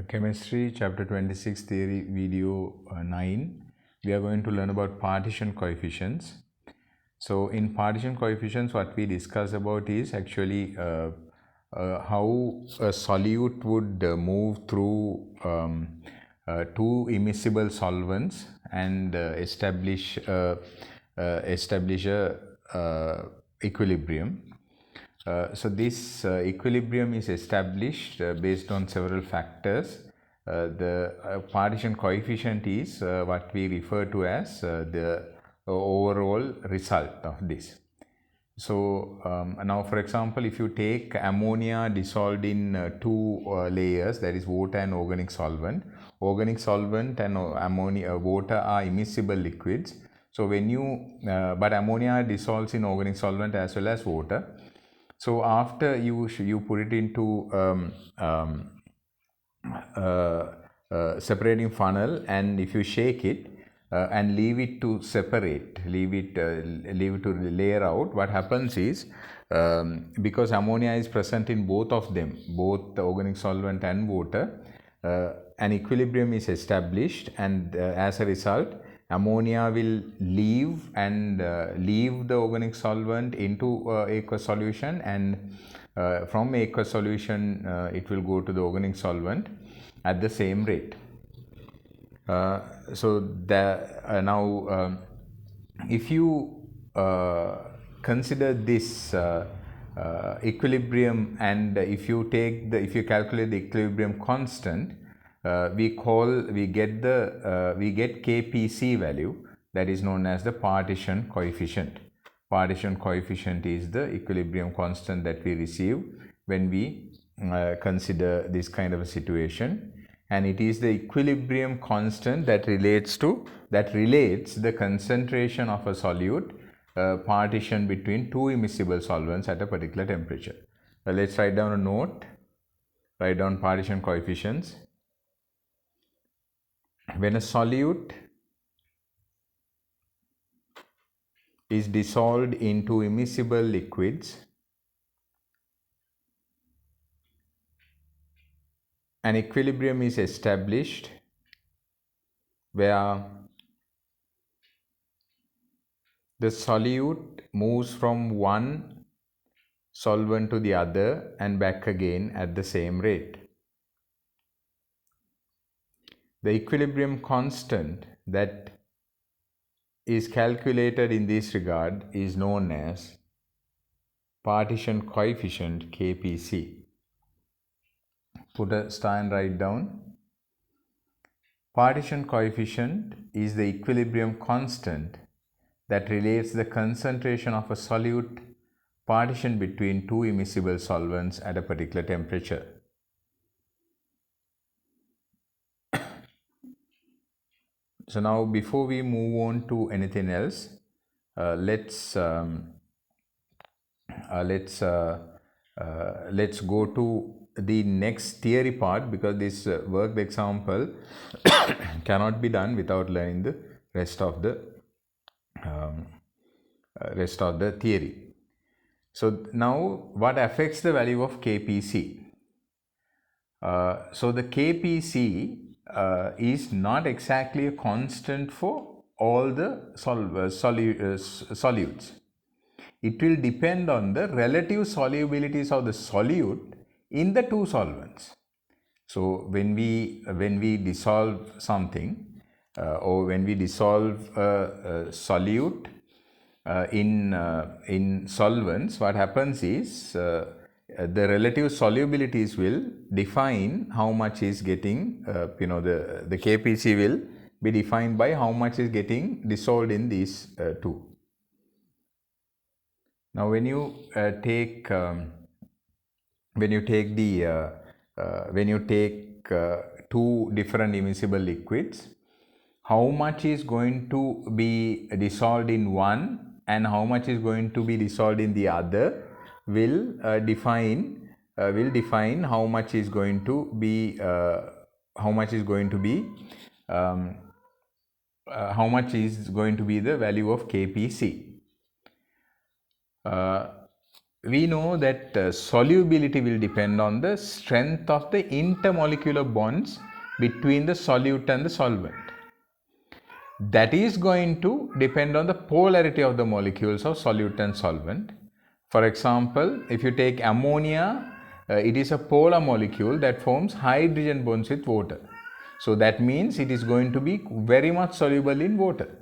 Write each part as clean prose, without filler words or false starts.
Chemistry chapter 26 theory video 9, we are going to learn about partition coefficients. So in partition coefficients, what we discuss about is actually how a solute would move through two immiscible solvents and establish a equilibrium. So this equilibrium is established based on several factors. The partition coefficient is what we refer to as the overall result of this. So now, for example, if you take ammonia dissolved in two layers, that is water and organic solvent and ammonia water are immiscible liquids. So when you but ammonia dissolves in organic solvent as well as water. So after you put it into separating funnel, and if you shake it and leave it to separate, leave it to layer out, what happens is because ammonia is present in both of them, both the organic solvent and water, an equilibrium is established, and as a result ammonia will leave the organic solvent into aqueous solution, and from aqueous solution it will go to the organic solvent at the same rate. Now if you consider this equilibrium, and if you calculate the equilibrium constant, we get Kpc value, that is known as the partition coefficient. Partition coefficient is the equilibrium constant that we receive when we consider this kind of a situation, and it is the equilibrium constant that relates the concentration of a solute partition between two immiscible solvents at a particular temperature. Let's write down a note. Write down partition coefficients. When a solute is dissolved into immiscible liquids, an equilibrium is established where the solute moves from one solvent to the other and back again at the same rate. The equilibrium constant that is calculated in this regard is known as partition coefficient Kpc. Put a star and write down. Partition coefficient is the equilibrium constant that relates the concentration of a solute partition between two immiscible solvents at a particular temperature. So now, before we move on to anything else, let's go to the next theory part, because this worked example cannot be done without learning the rest of the theory. So now, what affects the value of Kpc? So the Kpc is not exactly a constant for all the solutes. It will depend on the relative solubilities of the solute in the two solvents. So when we dissolve something, or when we dissolve a solute in solvents, what happens is the relative solubilities will define how much is getting, the Kpc will be defined by how much is getting dissolved in these two. Now, when you take two different immiscible liquids, how much is going to be dissolved in one and how much is going to be dissolved in the other will define how much is going to be the value of Kpc. we know that solubility will depend on the strength of the intermolecular bonds between the solute and the solvent. That is going to depend on the polarity of the molecules of solute and solvent. For example, if you take ammonia, it is a polar molecule that forms hydrogen bonds with water. So that means it is going to be very much soluble in water.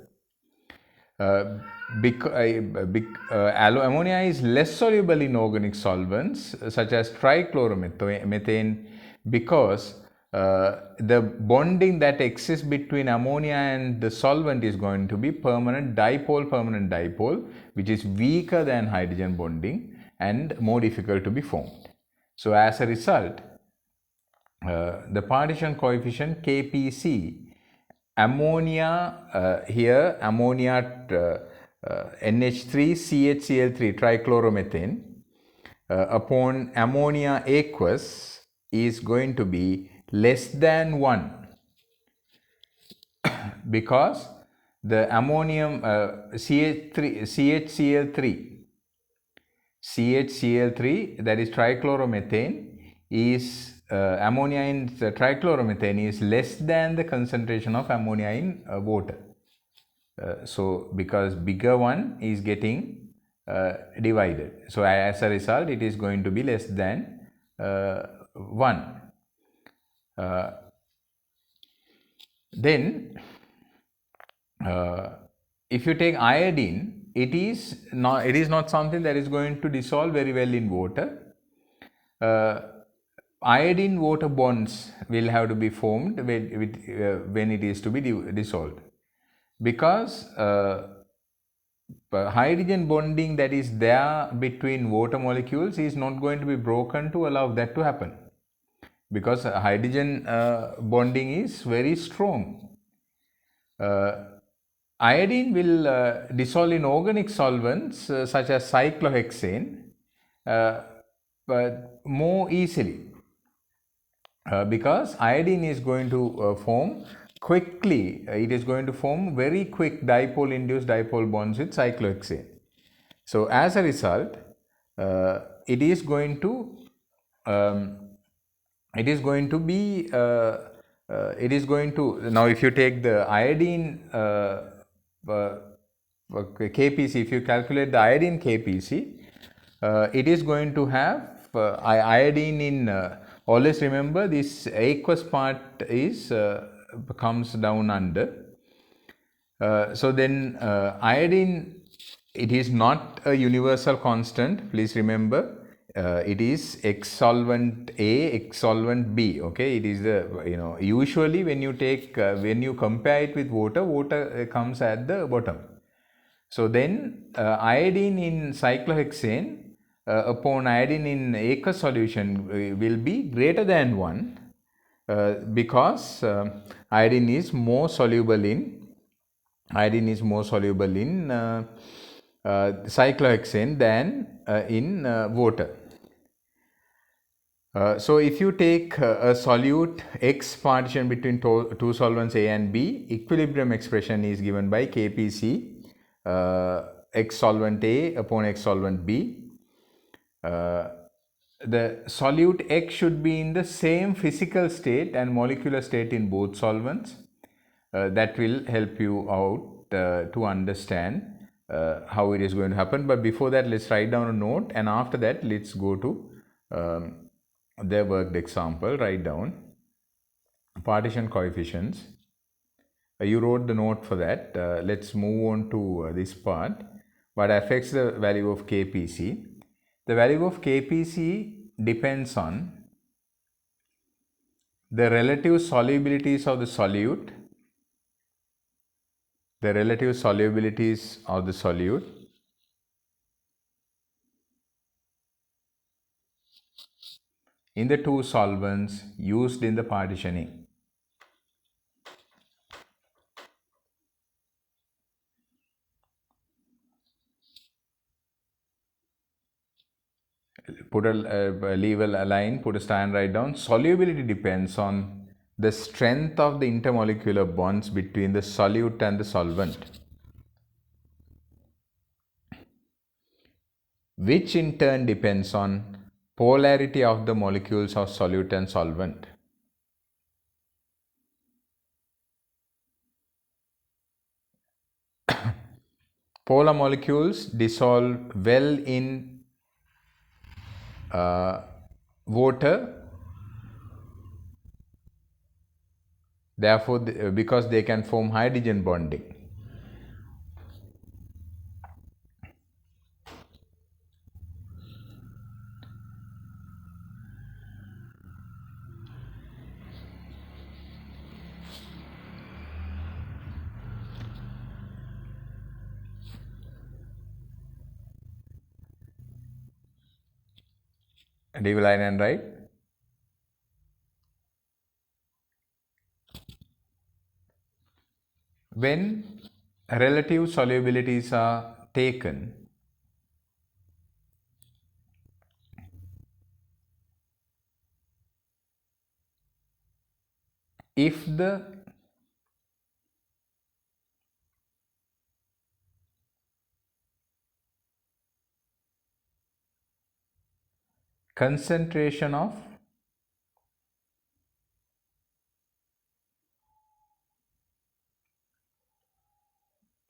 Ammonia is less soluble in organic solvents such as trichloromethane because the bonding that exists between ammonia and the solvent is going to be permanent dipole, which is weaker than hydrogen bonding and more difficult to be formed. So as a result, the partition coefficient Kpc, ammonia NH3CHCl3 trichloromethane upon ammonia aqueous is going to be less than 1 because the ammonium CHCl3 that is trichloromethane is ammonia in trichloromethane is less than the concentration of ammonia in water. So because bigger one is getting divided, so as a result it is going to be less than 1. Then if you take iodine, it is not something that is going to dissolve very well in water. Iodine water bonds will have to be formed when it is to be dissolved, because hydrogen bonding that is there between water molecules is not going to be broken to allow that to happen, because hydrogen bonding is very strong. Iodine will dissolve in organic solvents such as cyclohexane but more easily. Because iodine is going to form quickly, it is going to form very quick dipole-induced dipole bonds with cyclohexane. So as a result, it is going to now if you take the iodine Kpc, if you calculate the iodine Kpc, it is going to have iodine in always remember this aqueous part is comes down under. So then iodine, it is not a universal constant, please remember. It is X solvent A, X solvent B. Okay, it is the usually when you take when you compare it with water comes at the bottom. So then iodine in cyclohexane upon iodine in aqueous solution will be greater than 1 because iodine is more soluble in cyclohexane than in water. So if you take a solute X partition between two solvents A and B, equilibrium expression is given by Kpc X solvent A upon X solvent B. The solute X should be in the same physical state and molecular state in both solvents. That will help you out to understand how it is going to happen. But before that, let's write down a note, and after that let's go to the worked example. Write down partition coefficients. You wrote the note for that. Let's move on to this part. What affects the value of Kpc? The value of Kpc depends on the relative solubilities of the solute, in the two solvents used in the partitioning. Put a leave a line, put a stand right down. Solubility depends on the strength of the intermolecular bonds between the solute and the solvent. which in turn depends on polarity of the molecules of solute and solvent. Polar molecules dissolve well in water, therefore because they can form hydrogen bonding. Do you line and write? When relative solubilities are taken, if the concentration of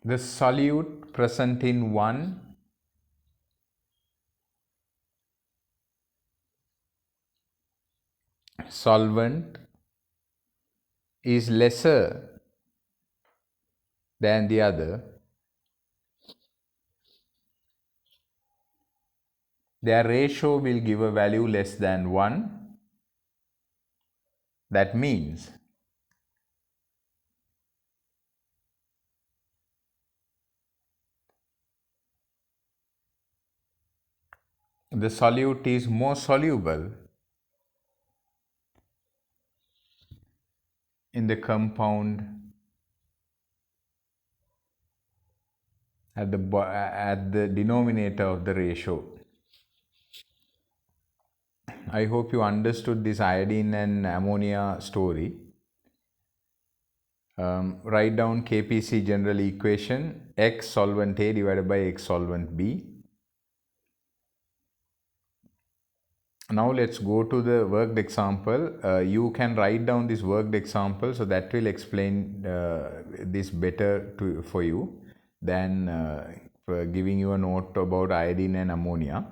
the solute present in one solvent is lesser than the other, their ratio will give a value less than 1. That means the solute is more soluble in the compound at the denominator of the ratio. I hope you understood this iodine and ammonia story. Write down KPC general equation, X solvent A divided by X solvent B. Now let's go to the worked example. You can write down this worked example, so that will explain this better for you than giving you a note about iodine and ammonia.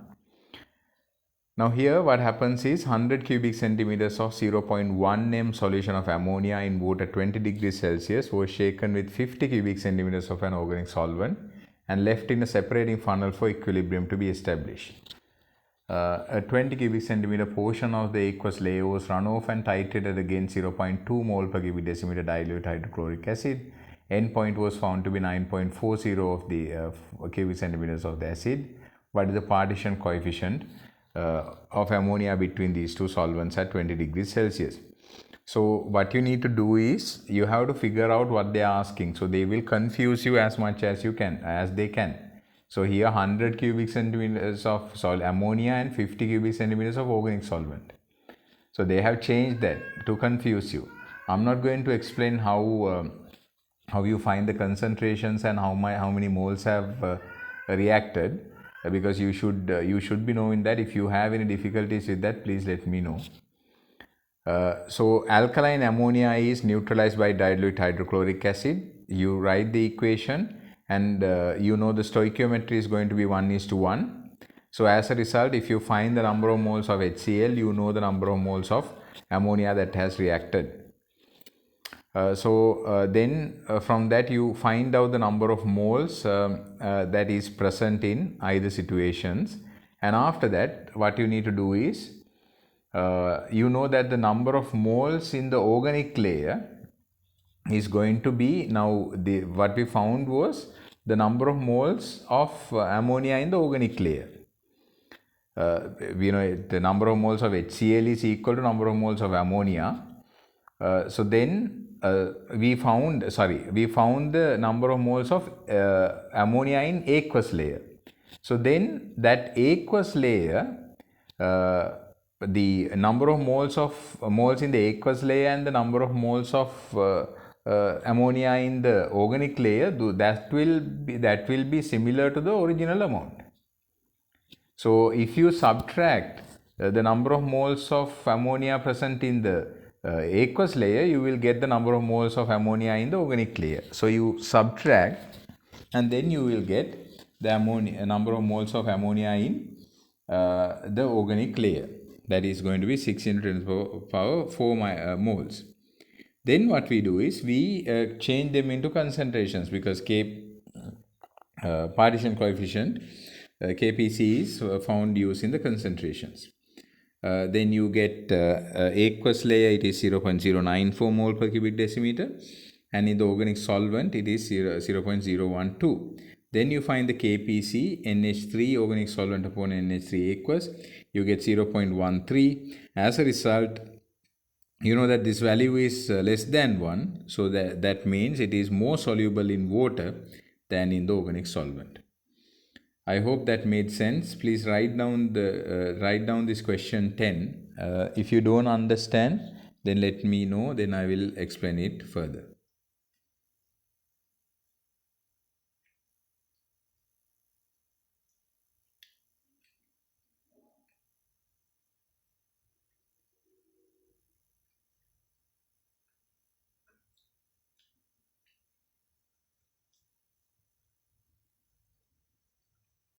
Now here what happens is 100 cubic centimeters of 0.1 m solution of ammonia in water 20 degrees Celsius was shaken with 50 cubic centimeters of an organic solvent and left in a separating funnel for equilibrium to be established. A 20 cubic centimeter portion of the aqueous layer was run off and titrated against 0.2 mole per cubic decimeter dilute hydrochloric acid. End point was found to be 9.40 of the cubic centimeters of the acid. What is the partition coefficient of ammonia between these two solvents at 20 degrees Celsius? So what you need to do is you have to figure out what they are asking. So they will confuse you as much as they can. So here 100 cubic centimeters of ammonia and 50 cubic centimeters of organic solvent. So they have changed that to confuse you. I'm not going to explain how you find the concentrations and how many moles have reacted, because you should be knowing that. If you have any difficulties with that, please let me know. So alkaline ammonia is neutralized by dilute hydrochloric acid. You write the equation and you know the stoichiometry is going to be 1:1. So as a result, if you find the number of moles of HCl, you know the number of moles of ammonia that has reacted. Then from that you find out the number of moles that is present in either situations, and after that what you need to do is you know that the number of moles in the organic layer is going to be, what we found was the number of moles of ammonia in the organic layer. We know the number of moles of HCl is equal to number of moles of ammonia. So then we found the number of moles of ammonia in aqueous layer. So then that aqueous layer, the number of moles in the aqueous layer and the number of moles of ammonia in the organic layer, that will be similar to the original amount. So if you subtract the number of moles of ammonia present in the aqueous layer, you will get the number of moles of ammonia in the organic layer. So you subtract and then you will get the number of moles of ammonia in the organic layer. That is going to be 6 into 10 to the power 4 moles. Then what we do is we change them into concentrations, because partition coefficient Kpc is found using the concentrations. Then you get aqueous layer, it is 0.094 mole per cubic decimeter, and in the organic solvent it is 0.012. Then you find the Kpc, NH3 organic solvent upon NH3 aqueous, you get 0.13. As a result, you know that this value is less than 1, so that means it is more soluble in water than in the organic solvent. I hope that made sense. Please write down this question 10. If you don't understand, then let me know, then I will explain it further.